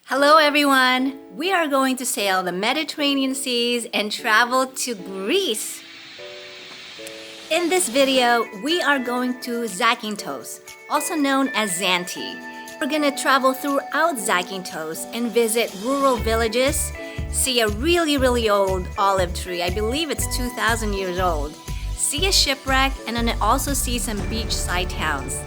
Hello everyone! We are going to sail the Mediterranean seas and travel to Greece. In this video, we are going to Zakynthos, also known as Zante. We're going to travel throughout Zakynthos and visit rural villages, see a really old olive tree, I believe it's 2,000 years old, see a shipwreck, and then also see some beachside towns.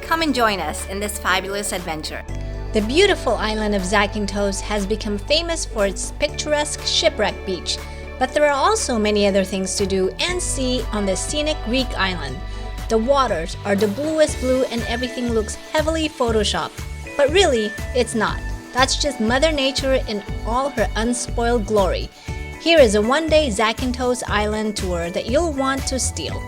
Come and join us in this fabulous adventure. The beautiful island of Zakynthos has become famous for its picturesque shipwreck beach, but there are also many other things to do and see on this scenic Greek island. The waters are the bluest blue and everything looks heavily photoshopped, but really, it's not. That's just Mother Nature in all her unspoiled glory. Here is a one-day Zakynthos island tour that you'll want to steal.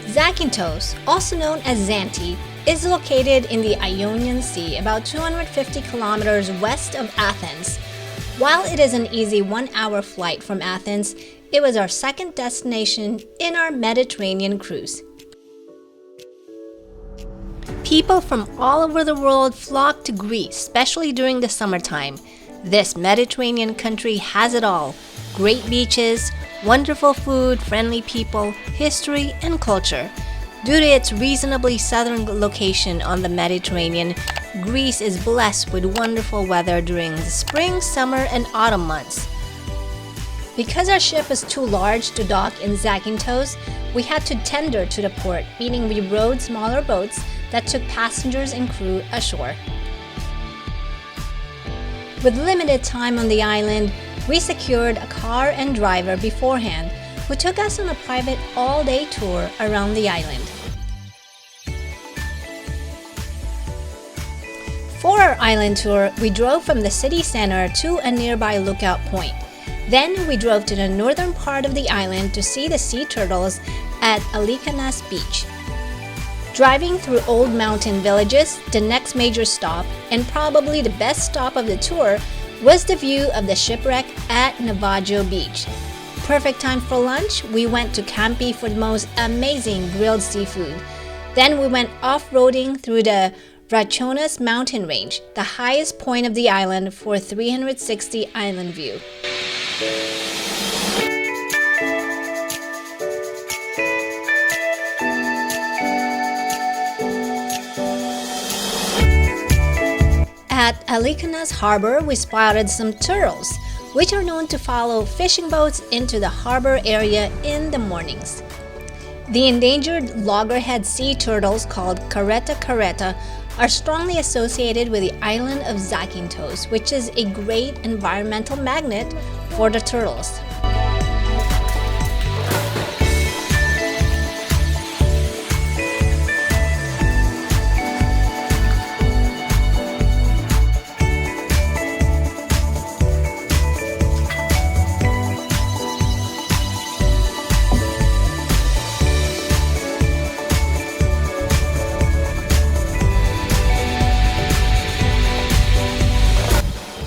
Zakynthos, also known as Zante, is located in the Ionian Sea, about 250 kilometers west of Athens. While it is an easy 1-hour flight from Athens, it was our second destination in our Mediterranean cruise. People from all over the world flock to Greece, especially during the summertime. This Mediterranean country has it all: great beaches, wonderful food, friendly people, history, and culture. Due to its reasonably southern location on the Mediterranean, Greece is blessed with wonderful weather during the spring, summer, and autumn months. Because our ship is too large to dock in Zakynthos, we had to tender to the port, meaning we rowed smaller boats that took passengers and crew ashore. With limited time on the island, we secured a car and driver beforehand who took us on a private all-day tour around the island. For our island tour, we drove from the city center to a nearby lookout point. Then we drove to the northern part of the island to see the sea turtles at Zakynthos Beach. Driving through old mountain villages, the next major stop, and probably the best stop of the tour, was the view of the shipwreck at Navajo Beach. Perfect time for lunch, we went to Campi for the most amazing grilled seafood. Then we went off-roading through the Zakynthos mountain range, the highest point of the island, for a 360 island view. At Zakynthos Harbor, we spotted some turtles, which are known to follow fishing boats into the harbor area in the mornings. The endangered loggerhead sea turtles called caretta are strongly associated with the island of Zakynthos, which is a great environmental magnet for the turtles.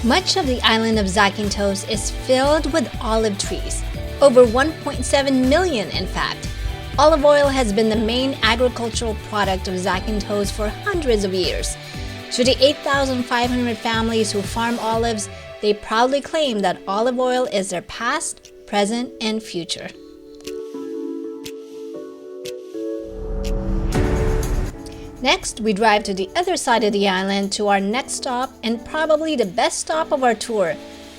Much of the island of Zakynthos is filled with olive trees, over 1.7 million in fact. Olive oil has been the main agricultural product of Zakynthos for hundreds of years. To the 8,500 families who farm olives, they proudly claim that olive oil is their past, present, and future. Next, we drive to the other side of the island to our next stop and probably the best stop of our tour,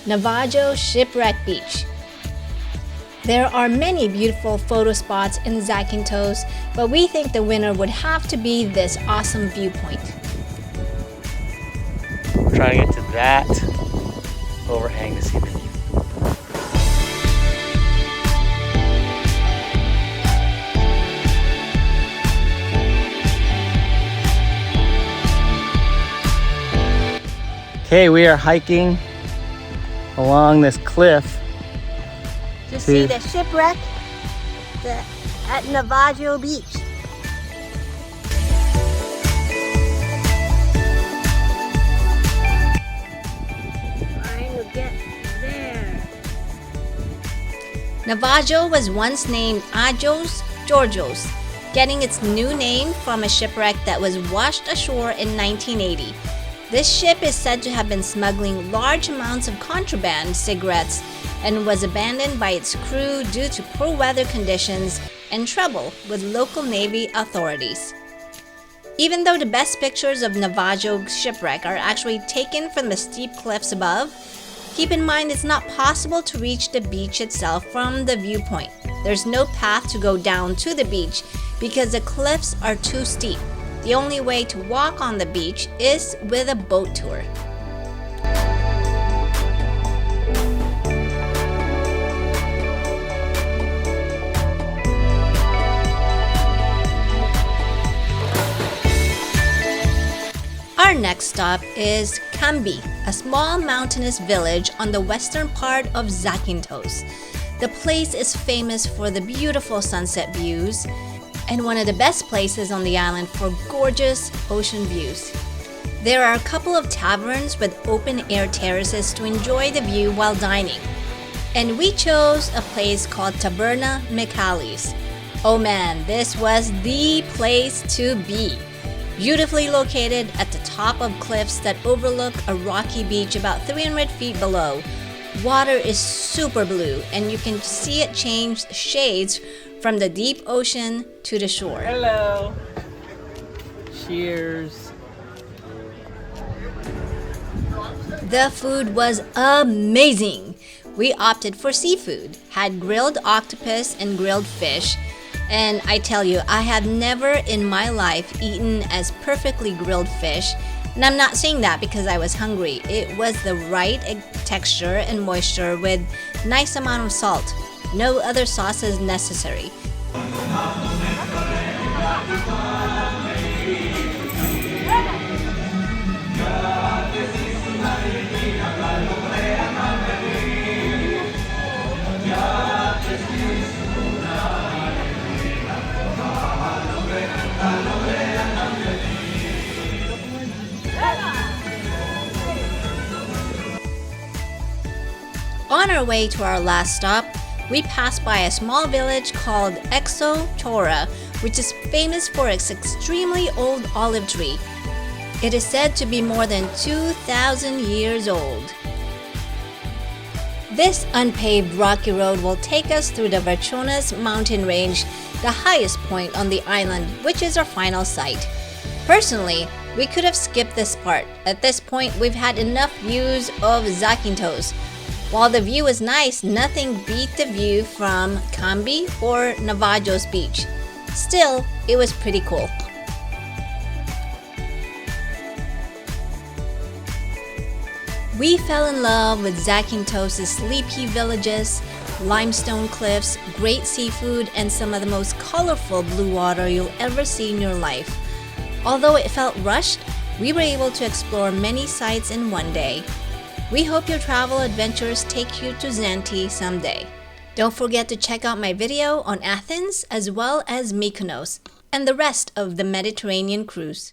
Navajo Shipwreck Beach. There are many beautiful photo spots in Zakynthos, but we think the winner would have to be this awesome viewpoint. We're trying to get to that overhang to see the view. Okay, we are hiking along this cliff to see the shipwreck at Navajo Beach. Navajo was once named Agios Georgios, getting its new name from a shipwreck that was washed ashore in 1980. This ship is said to have been smuggling large amounts of contraband cigarettes and was abandoned by its crew due to poor weather conditions and trouble with local Navy authorities. Even though the best pictures of Navajo shipwreck are actually taken from the steep cliffs above, keep in mind it's not possible to reach the beach itself from the viewpoint. There's no path to go down to the beach because the cliffs are too steep. The only way to walk on the beach is with a boat tour. Our next stop is Cambi, a small mountainous village on the western part of Zakynthos. The place is famous for the beautiful sunset views and one of the best places on the island for gorgeous ocean views. There are a couple of taverns with open-air terraces to enjoy the view while dining. And we chose a place called Taberna Michalis. Oh man, this was the place to be. Beautifully located at the top of cliffs that overlook a rocky beach about 300 feet below. Water is super blue and you can see it change shades from the deep ocean to the shore. Hello. Cheers. The food was amazing. We opted for seafood, had grilled octopus and grilled fish, and I tell you, I have never in my life eaten as perfectly grilled fish. And I'm not saying that because I was hungry. It was the right texture and moisture with nice amount of salt. No other sauces necessary. On our way to our last stop, we passed by a small village called Tora, which is famous for its extremely old olive tree. It is said to be more than 2,000 years old. This unpaved rocky road will take us through the Verchonas mountain range, the highest point on the island, which is our final site. Personally, we could have skipped this part. At this point, we've had enough views of Zakynthos. While the view is nice, nothing beat the view from Cambi or Navajo's beach. Still, it was pretty cool. We fell in love with Zakynthos' sleepy villages, limestone cliffs, great seafood, and some of the most colorful blue water you'll ever see in your life. Although it felt rushed, we were able to explore many sites in one day. We hope your travel adventures take you to Zante someday. Don't forget to check out my video on Athens as well as Mykonos and the rest of the Mediterranean cruise.